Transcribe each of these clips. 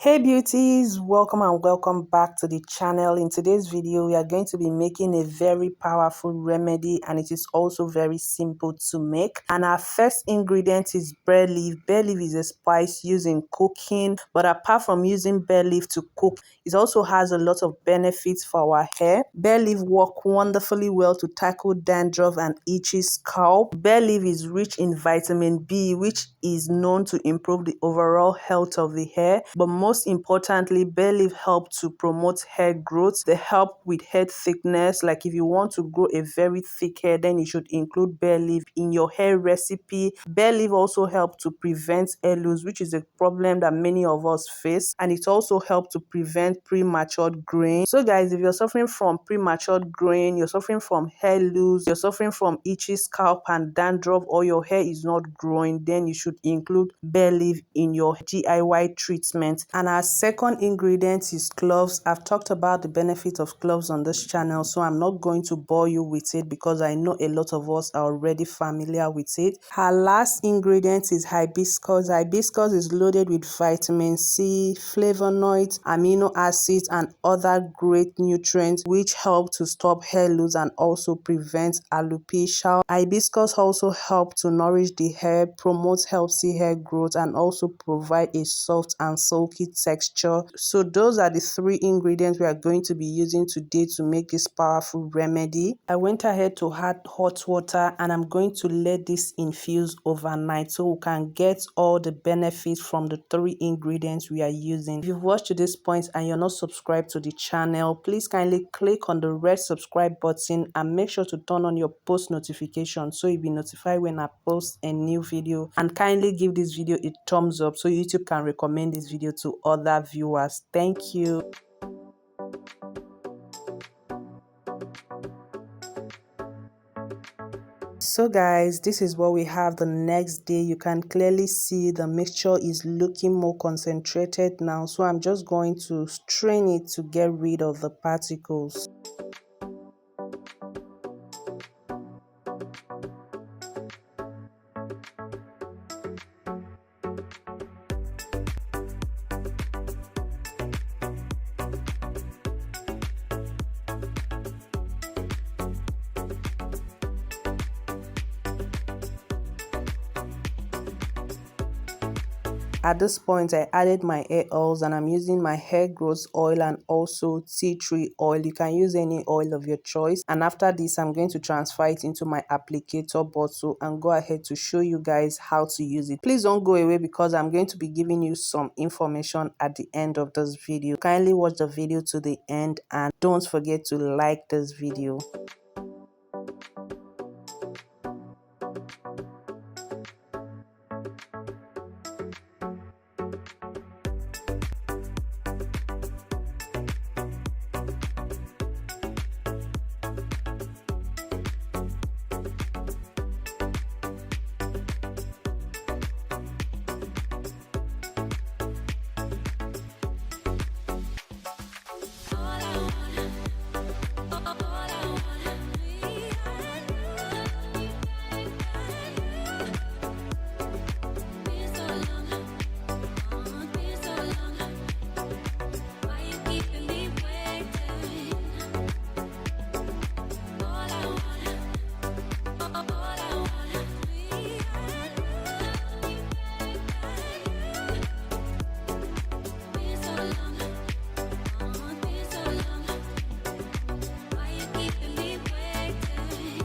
Hey beauties, welcome and welcome back to the channel. In today's video we are going to be making a very powerful remedy, and it is also very simple to make. And our first ingredient is bay leaf. Bay leaf is a spice used in cooking, but apart from using bay leaf to cook, it also has a lot of benefits for our hair. Bay leaf work wonderfully well to tackle dandruff and itchy scalp. Bay leaf is rich in vitamin B, which is known to improve the overall health of the hair, but most importantly, bay leaf help to promote hair growth. They help with hair thickness. Like if you want to grow a very thick hair, then you should include bay leaf in your hair recipe. Bay leaf also help to prevent hair loss, which is a problem that many of us face, and it also helps to prevent premature growing. So guys, if you're suffering from premature growing, you're suffering from hair loss, you're suffering from itchy scalp and dandruff, or your hair is not growing, then you should include bay leaf in your DIY treatment. And our second ingredient is cloves. I've talked about the benefits of cloves on this channel, so I'm not going to bore you with it because I know a lot of us are already familiar with it. Our last ingredient is hibiscus. Hibiscus is loaded with vitamin C, flavonoids, amino acids, and other great nutrients which help to stop hair loss and also prevent alopecia. Hibiscus also help to nourish the hair, promote healthy hair growth, and also provide a soft and silky texture. So those are the three ingredients we are going to be using today to make this powerful remedy. I went ahead to add hot water, and I'm going to let this infuse overnight so we can get all the benefits from the three ingredients we are using. If you've watched to this point and you're not subscribed to the channel, please kindly click on the red subscribe button and make sure to turn on your post notification so you'll be notified when I post a new video. And kindly give this video a thumbs up so YouTube can recommend this video to other viewers. Thank you. So guys, this is what we have the next day. You can clearly see the mixture is looking more concentrated now, so I'm just going to strain it to get rid of the particles. At this point, I added my hair oils, and I'm using my hair growth oil and also tea tree oil. You can use any oil of your choice. And after this, I'm going to transfer it into my applicator bottle and go ahead to show you guys how to use it. Please don't go away because I'm going to be giving you some information at the end of this video. Kindly watch the video to the end and don't forget to like this video.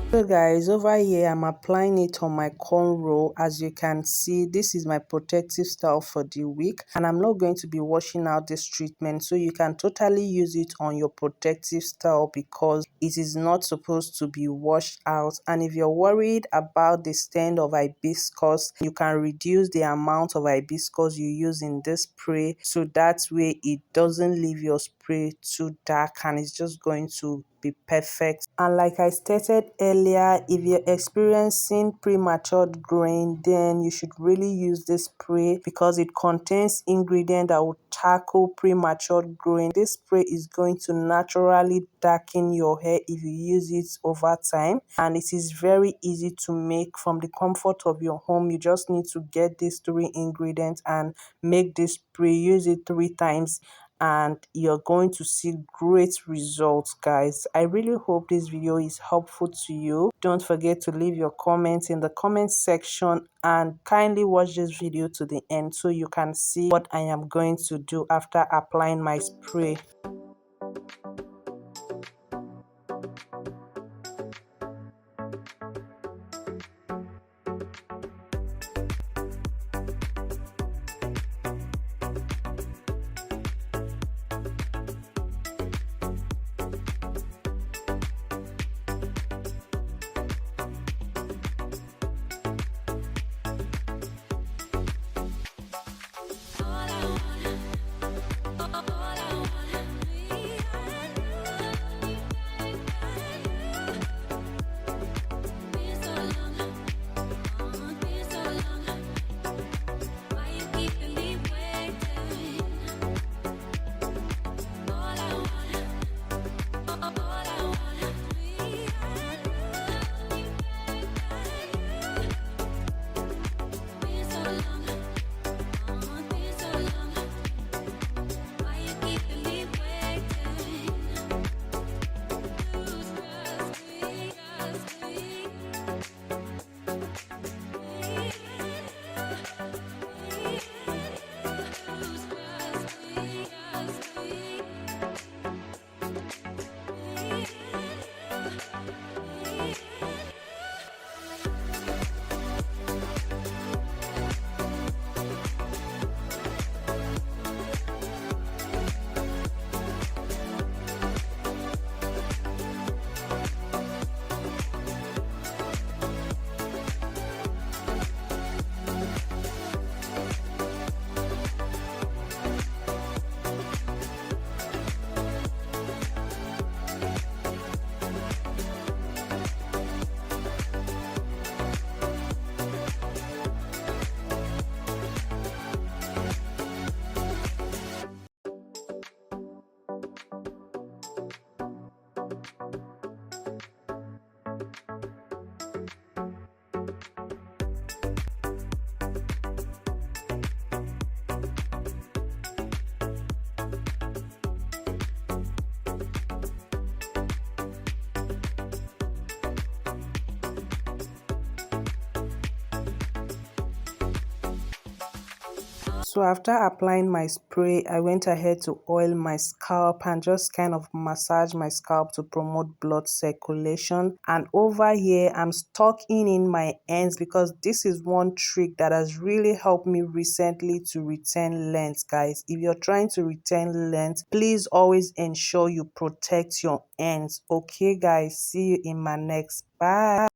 So guys, over here I'm applying it on my cornrow. As you can see, this is my protective style for the week, and I'm not going to be washing out this treatment, so you can totally use it on your protective style because it is not supposed to be washed out. And if you're worried about the stand of hibiscus, you can reduce the amount of hibiscus you use in this spray, so that way it doesn't leave your spray too dark and it's just going to be perfect. And like I stated earlier, if you're experiencing premature growing, then you should really use this spray because it contains ingredients that will tackle premature growing. This spray is going to naturally darken your hair if you use it over time, and it is very easy to make from the comfort of your home. You just need to get these three ingredients and make this spray. Use it 3 times and you're going to see great results, guys. I really hope this video is helpful to you. Don't forget to leave your comments in the comment section and kindly watch this video to the end so you can see what I am going to do after applying my spray. So after applying my spray, I went ahead to oil my scalp and just kind of massage my scalp to promote blood circulation. And over here, I'm tucking in my ends because this is one trick that has really helped me recently to retain length, guys. If you're trying to retain length, please always ensure you protect your ends. Okay, guys, see you in my next. Bye.